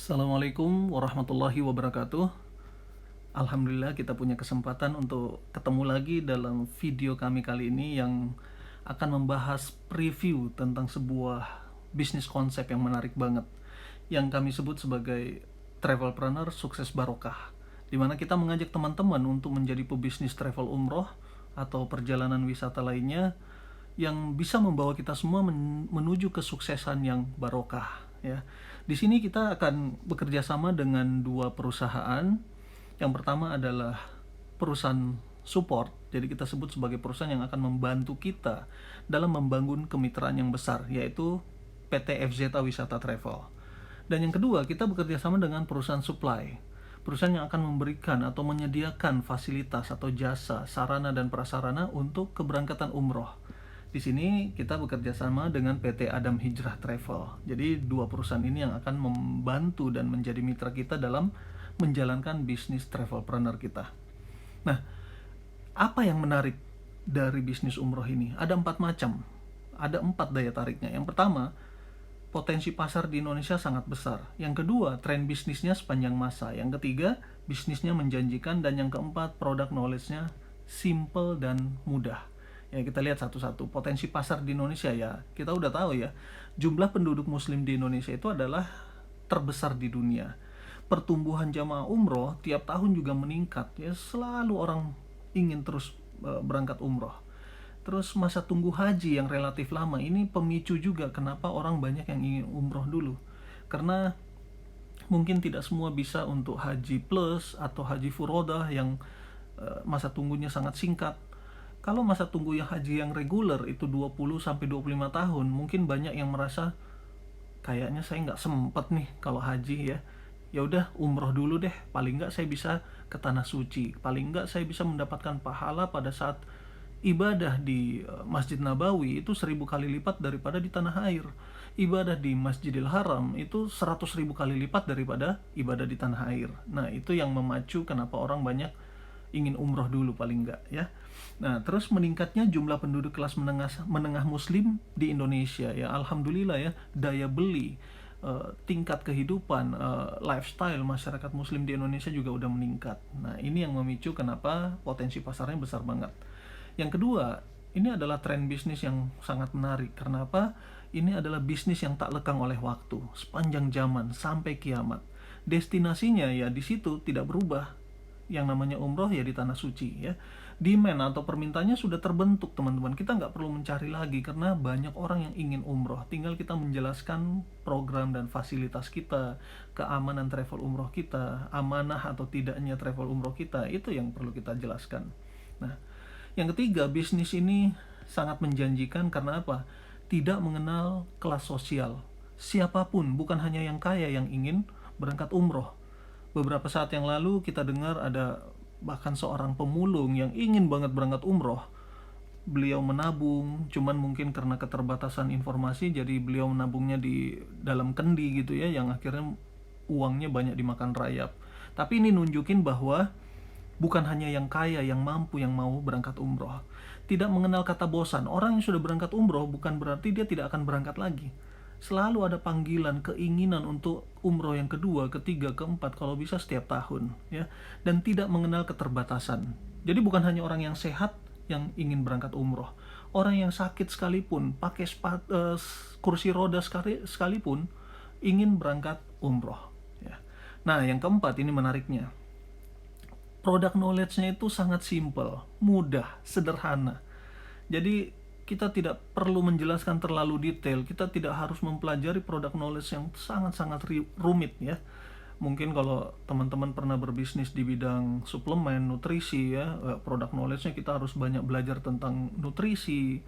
Assalamualaikum warahmatullahi wabarakatuh. Alhamdulillah kita punya kesempatan untuk ketemu lagi dalam video kami kali ini yang akan membahas preview tentang sebuah bisnis konsep yang menarik banget yang kami sebut sebagai travelpreneur sukses barokah, di mana kita mengajak teman-teman untuk menjadi pebisnis travel umroh atau perjalanan wisata lainnya yang bisa membawa kita semua menuju kesuksesan yang barokah ya. Di sini kita akan bekerja sama dengan dua perusahaan. Yang pertama adalah perusahaan support. Jadi kita sebut sebagai perusahaan yang akan membantu kita dalam membangun kemitraan yang besar, yaitu PT FZA Wisata Travel. Dan yang kedua, kita bekerja sama dengan perusahaan supply. Perusahaan yang akan memberikan atau menyediakan fasilitas atau jasa, sarana dan prasarana untuk keberangkatan umroh. Di sini kita bekerja sama dengan PT Adam Hijrah Travel. Jadi dua perusahaan ini yang akan membantu dan menjadi mitra kita dalam menjalankan bisnis travelpreneur kita. Nah, apa yang menarik dari bisnis umroh ini? Ada 4 macam. Ada 4 daya tariknya. Yang pertama, potensi pasar di Indonesia sangat besar. Yang kedua, tren bisnisnya sepanjang masa. Yang ketiga, bisnisnya menjanjikan. Dan yang keempat, produk knowledge-nya simple dan mudah. Ya, kita lihat satu-satu. Potensi pasar di Indonesia, ya kita udah tahu ya, jumlah penduduk muslim di Indonesia itu adalah terbesar di dunia. Pertumbuhan jamaah umroh tiap tahun juga meningkat ya, selalu orang ingin terus berangkat umroh. Terus masa tunggu haji yang relatif lama ini pemicu juga kenapa orang banyak yang ingin umroh dulu, karena mungkin tidak semua bisa untuk haji plus atau haji furodah yang masa tunggunya sangat singkat. Kalau masa tunggu yang haji yang reguler itu 20 sampai 25 tahun, mungkin banyak yang merasa kayaknya saya nggak sempet nih kalau haji ya. Ya udah umroh dulu deh, paling nggak saya bisa ke tanah suci, paling nggak saya bisa mendapatkan pahala pada saat ibadah di Masjid Nabawi itu 1000 kali lipat daripada di tanah air. Ibadah di Masjidil Haram itu 100.000 kali lipat daripada ibadah di tanah air. Nah, itu yang memacu kenapa orang banyak ingin umroh dulu paling enggak ya. Nah, terus meningkatnya jumlah penduduk kelas menengah muslim di Indonesia ya. Alhamdulillah ya, daya beli, tingkat kehidupan, lifestyle masyarakat muslim di Indonesia juga udah meningkat. Nah, ini yang memicu kenapa potensi pasarnya besar banget. Yang kedua, ini adalah tren bisnis yang sangat menarik. Kenapa? Ini adalah bisnis yang tak lekang oleh waktu, sepanjang zaman sampai kiamat. Destinasinya ya di situ tidak berubah. Yang namanya umroh ya di tanah suci ya. Demand atau permintaannya sudah terbentuk teman-teman. Kita nggak perlu mencari lagi karena banyak orang yang ingin umroh. Tinggal kita menjelaskan program dan fasilitas kita, keamanan travel umroh kita, amanah atau tidaknya travel umroh kita, itu yang perlu kita jelaskan. Nah, yang ketiga, bisnis ini sangat menjanjikan karena apa? Tidak mengenal kelas sosial. Siapapun, bukan hanya yang kaya yang ingin berangkat umroh. Beberapa saat yang lalu kita dengar ada bahkan seorang pemulung yang ingin banget berangkat umroh. Beliau menabung, cuman mungkin karena keterbatasan informasi jadi beliau menabungnya di dalam kendi gitu ya, yang akhirnya uangnya banyak dimakan rayap. Tapi ini nunjukin bahwa bukan hanya yang kaya yang mampu yang mau berangkat umroh. Tidak mengenal kata bosan. Orang yang sudah berangkat umroh bukan berarti dia tidak akan berangkat lagi. Selalu ada panggilan, keinginan untuk umroh yang kedua, ketiga, keempat, kalau bisa setiap tahun ya. Dan tidak mengenal keterbatasan. Jadi bukan hanya orang yang sehat yang ingin berangkat umroh. Orang yang sakit sekalipun, pakai kursi roda sekalipun ingin berangkat umroh ya. Nah, yang keempat ini menariknya. Produk knowledge-nya itu sangat simple, mudah, sederhana. Jadi kita tidak perlu menjelaskan terlalu detail, kita tidak harus mempelajari produk knowledge yang sangat-sangat rumit ya. Mungkin kalau teman-teman pernah berbisnis di bidang suplemen, nutrisi ya, produk knowledge-nya kita harus banyak belajar tentang nutrisi.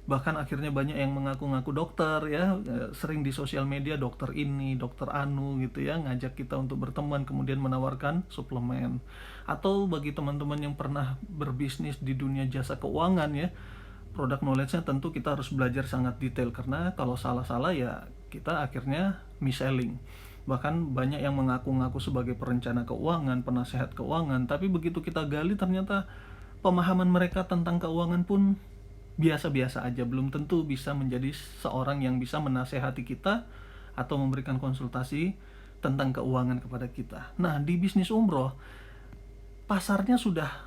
Bahkan akhirnya banyak yang mengaku-ngaku dokter ya, sering di sosial media dokter ini, dokter anu gitu ya, ngajak kita untuk berteman kemudian menawarkan suplemen. Atau bagi teman-teman yang pernah berbisnis di dunia jasa keuangan ya, produk knowledge-nya tentu kita harus belajar sangat detail, karena kalau salah-salah ya kita akhirnya mis-selling. Bahkan banyak yang mengaku-ngaku sebagai perencana keuangan, penasehat keuangan, tapi begitu kita gali ternyata pemahaman mereka tentang keuangan pun biasa-biasa aja, belum tentu bisa menjadi seorang yang bisa menasehati kita atau memberikan konsultasi tentang keuangan kepada kita. Nah, di bisnis umroh, pasarnya sudah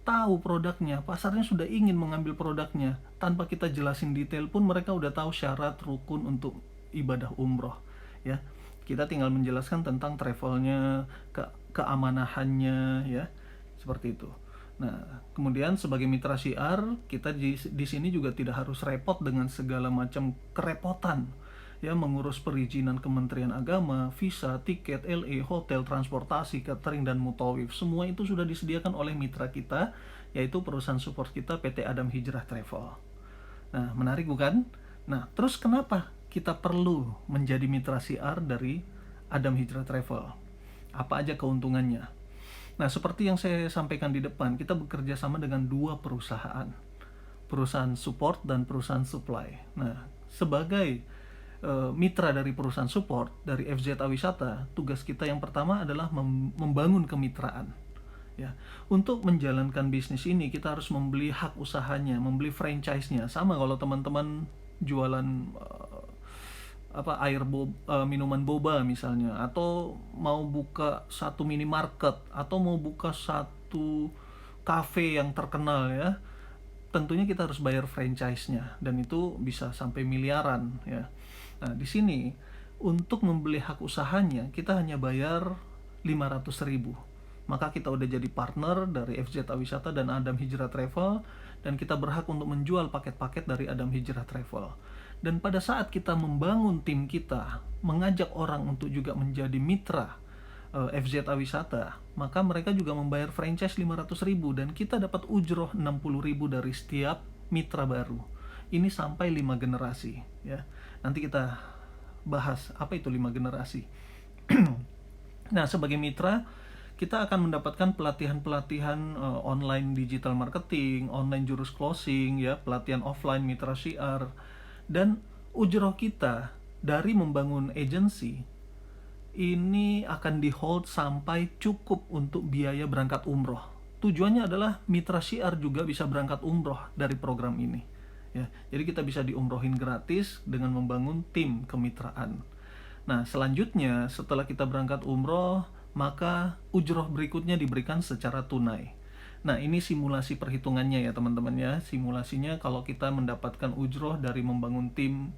tahu produknya, pasarnya sudah ingin mengambil produknya. Tanpa kita jelasin detail pun mereka udah tahu syarat rukun untuk ibadah umroh. Ya, kita tinggal menjelaskan tentang travelnya, keamanahannya, ya, seperti itu. Nah, kemudian sebagai mitra syiar, kita di sini juga tidak harus repot dengan segala macam kerepotan, ya, mengurus perizinan Kementerian Agama, visa, tiket, LE, hotel, transportasi, catering, dan mutawif. Semua itu sudah disediakan oleh mitra kita, yaitu perusahaan support kita PT Adam Hijrah Travel. Nah, menarik bukan? Nah, terus kenapa kita perlu menjadi mitra syiar dari Adam Hijrah Travel? Apa aja keuntungannya? Nah, seperti yang saya sampaikan di depan, kita bekerja sama dengan dua perusahaan. Perusahaan support dan perusahaan supply. Nah, sebagai mitra dari perusahaan support, dari FZA Wisata, tugas kita yang pertama adalah membangun kemitraan. Ya, untuk menjalankan bisnis ini, kita harus membeli hak usahanya, membeli franchise-nya. Sama kalau teman-teman jualan minuman boba misalnya, atau mau buka satu minimarket, atau mau buka satu cafe yang terkenal, ya, tentunya kita harus bayar franchise-nya, dan itu bisa sampai miliaran, ya. Nah, di sini untuk membeli hak usahanya kita hanya bayar 500.000. Maka kita udah jadi partner dari FZA Wisata dan Adam Hijrah Travel, dan kita berhak untuk menjual paket-paket dari Adam Hijrah Travel. Dan pada saat kita membangun tim kita, mengajak orang untuk juga menjadi mitra FZA Wisata, maka mereka juga membayar franchise 500.000, dan kita dapat ujroh 60.000 dari setiap mitra baru. Ini sampai 5 generasi, ya. Nanti kita bahas apa itu 5 generasi. Nah, sebagai mitra, kita akan mendapatkan pelatihan-pelatihan online digital marketing, online jurus closing, ya, pelatihan offline mitra syiar, dan ujroh kita dari membangun agency ini akan di hold sampai cukup untuk biaya berangkat umroh. Tujuannya adalah mitra syiar juga bisa berangkat umroh dari program ini, ya. Jadi kita bisa diumrohin gratis dengan membangun tim kemitraan. Nah, selanjutnya setelah kita berangkat umroh, maka ujroh berikutnya diberikan secara tunai. Nah, ini simulasi perhitungannya, ya teman-teman, ya. Simulasinya kalau kita mendapatkan ujroh dari membangun tim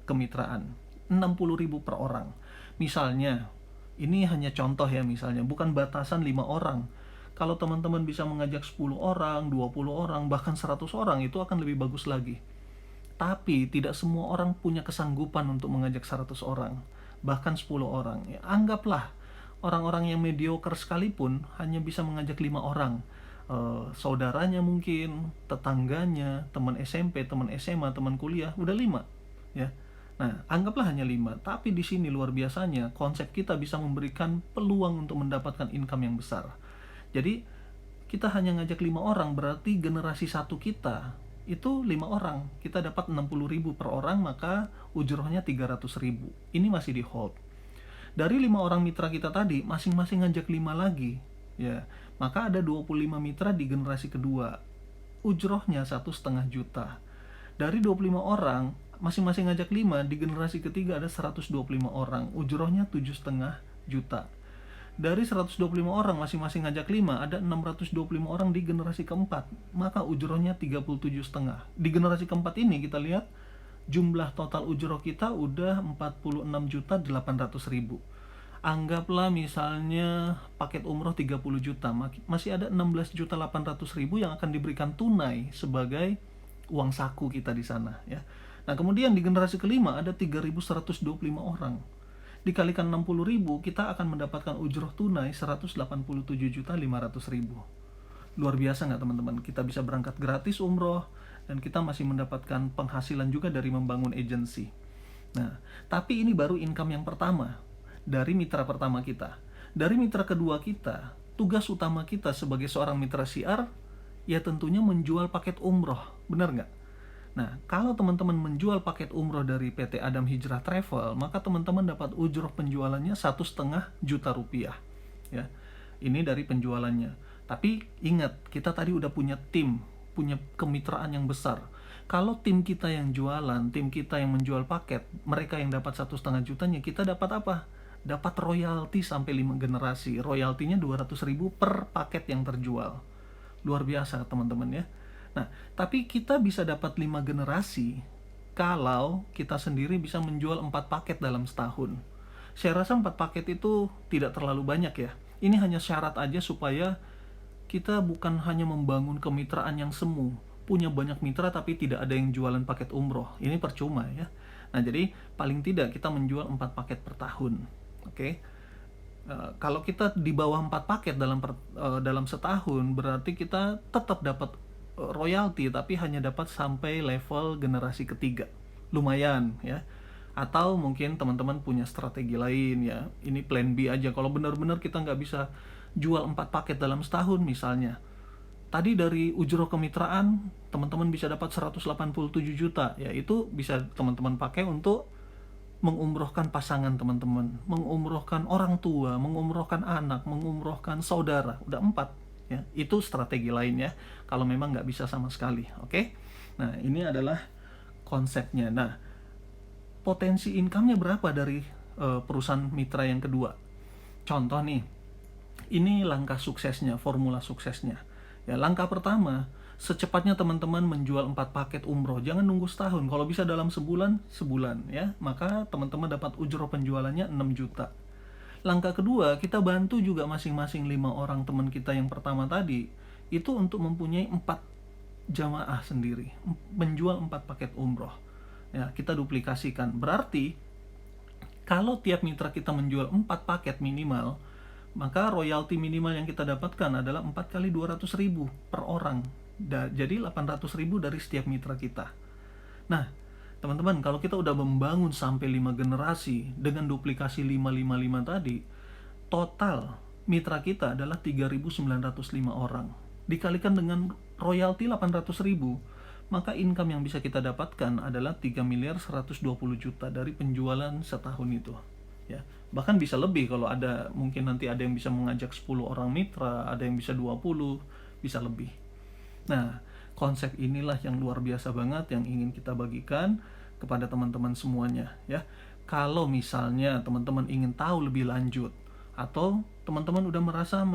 kemitraan 60.000 per orang. Misalnya, ini hanya contoh, ya, misalnya bukan batasan 5 orang. Kalau teman-teman bisa mengajak 10 orang, 20 orang, bahkan 100 orang, itu akan lebih bagus lagi. Tapi tidak semua orang punya kesanggupan untuk mengajak 100 orang, bahkan 10 orang. Ya, anggaplah orang-orang yang mediocre sekalipun hanya bisa mengajak 5 orang. Saudaranya mungkin, tetangganya, teman SMP, teman SMA, teman kuliah, udah 5, ya. Nah, anggaplah hanya 5, tapi di sini luar biasanya konsep kita bisa memberikan peluang untuk mendapatkan income yang besar. Jadi, kita hanya ngajak 5 orang, berarti generasi satu kita itu 5 orang. Kita dapat 60.000 per orang, maka ujrohnya 300.000. Ini masih di hold. Dari 5 orang mitra kita tadi, masing-masing ngajak 5 lagi, ya. Maka ada 25 mitra di generasi kedua. Ujrohnya 1,5 juta. Dari 25 orang, masing-masing ngajak 5, di generasi ketiga ada 125 orang. Ujrohnya 7,5 juta. Dari 125 orang masing-masing ngajak 5, ada 625 orang di generasi keempat. Maka ujrohnya 37,5. Di generasi keempat ini kita lihat jumlah total ujroh kita udah 46.800.000. Anggaplah misalnya paket umroh 30 juta, masih ada 16.800.000 yang akan diberikan tunai sebagai uang saku kita di sana, ya. Nah, kemudian di generasi kelima ada 3.125 orang. Dikalikan 60.000, kita akan mendapatkan ujroh tunai 187.500.000. Luar biasa nggak, teman-teman? Kita bisa berangkat gratis umroh, dan kita masih mendapatkan penghasilan juga dari membangun agency. Nah, tapi ini baru income yang pertama dari mitra pertama kita. Dari mitra kedua kita, tugas utama kita sebagai seorang mitra syiar, ya tentunya menjual paket umroh, benar nggak? Nah, kalau teman-teman menjual paket umroh dari PT Adam Hijrah Travel, maka teman-teman dapat ujroh penjualannya 1,5 juta rupiah, ya. Ini dari penjualannya. Tapi ingat, kita tadi udah punya tim, punya kemitraan yang besar. Kalau tim kita yang jualan, tim kita yang menjual paket, mereka yang dapat 1,5 jutanya, kita dapat apa? dapat royalti sampai 5 generasi. Royaltinya 200.000 per paket yang terjual. Luar biasa teman-teman ya. Nah, tapi kita bisa dapat 5 generasi kalau kita sendiri bisa menjual 4 paket dalam setahun. Saya rasa 4 paket itu tidak terlalu banyak ya. Ini hanya syarat aja supaya kita bukan hanya membangun kemitraan yang semu, punya banyak mitra tapi tidak ada yang jualan paket umroh. Ini percuma ya. Nah, jadi paling tidak kita menjual 4 paket per tahun. Oke. Kalau kita di bawah 4 paket dalam setahun, berarti kita tetap dapat royalti tapi hanya dapat sampai level generasi ketiga. Lumayan ya. Atau mungkin teman-teman punya strategi lain ya. Ini plan B aja. Kalau benar-benar kita nggak bisa jual 4 paket dalam setahun misalnya. Tadi dari ujroh kemitraan teman-teman bisa dapat 187 juta. Ya, itu bisa teman-teman pakai untuk mengumrohkan pasangan teman-teman, mengumrohkan orang tua, mengumrohkan anak, mengumrohkan saudara. Udah 4 ya. Itu strategi lain ya, kalau memang nggak bisa sama sekali. Oke. Nah, ini adalah konsepnya. Nah, potensi income-nya berapa dari perusahaan mitra yang kedua? Contoh nih, ini langkah suksesnya, formula suksesnya. Ya, langkah pertama, secepatnya teman-teman menjual 4 paket umroh. Jangan nunggu setahun. Kalau bisa dalam sebulan ya. Maka teman-teman dapat ujroh penjualannya 6 juta. Langkah kedua, kita bantu juga masing-masing 5 orang teman kita yang pertama tadi itu untuk mempunyai 4 jamaah sendiri, menjual 4 paket umroh. Ya, kita duplikasikan. Berarti kalau tiap mitra kita menjual 4 paket minimal, maka royalti minimal yang kita dapatkan adalah 4 kali 200.000 per orang. Jadi 800.000 dari setiap mitra kita. Nah, teman-teman, kalau kita udah membangun sampai 5 generasi dengan duplikasi 555 tadi, total mitra kita adalah 3.905 orang. Dikalikan dengan royalti 800.000, maka income yang bisa kita dapatkan adalah 3.120 juta dari penjualan setahun itu. Ya, bahkan bisa lebih kalau ada, mungkin nanti ada yang bisa mengajak 10 orang mitra, ada yang bisa 20, bisa lebih. Nah, konsep inilah yang luar biasa banget yang ingin kita bagikan kepada teman-teman semuanya ya. Kalau misalnya teman-teman ingin tahu lebih lanjut atau teman-teman udah merasa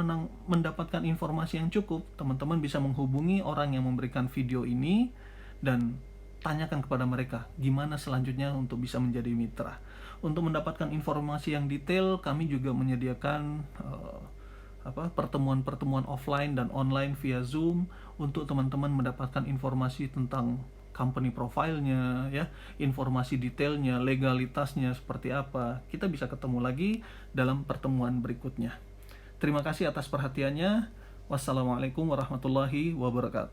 mendapatkan informasi yang cukup, teman-teman bisa menghubungi orang yang memberikan video ini dan tanyakan kepada mereka gimana selanjutnya untuk bisa menjadi mitra. Untuk mendapatkan informasi yang detail, kami juga menyediakan pertemuan-pertemuan offline dan online via Zoom untuk teman-teman mendapatkan informasi tentang company profile-nya ya, informasi detailnya, legalitasnya seperti apa. Kita bisa ketemu lagi dalam pertemuan berikutnya. Terima kasih atas perhatiannya. Wassalamualaikum warahmatullahi wabarakatuh.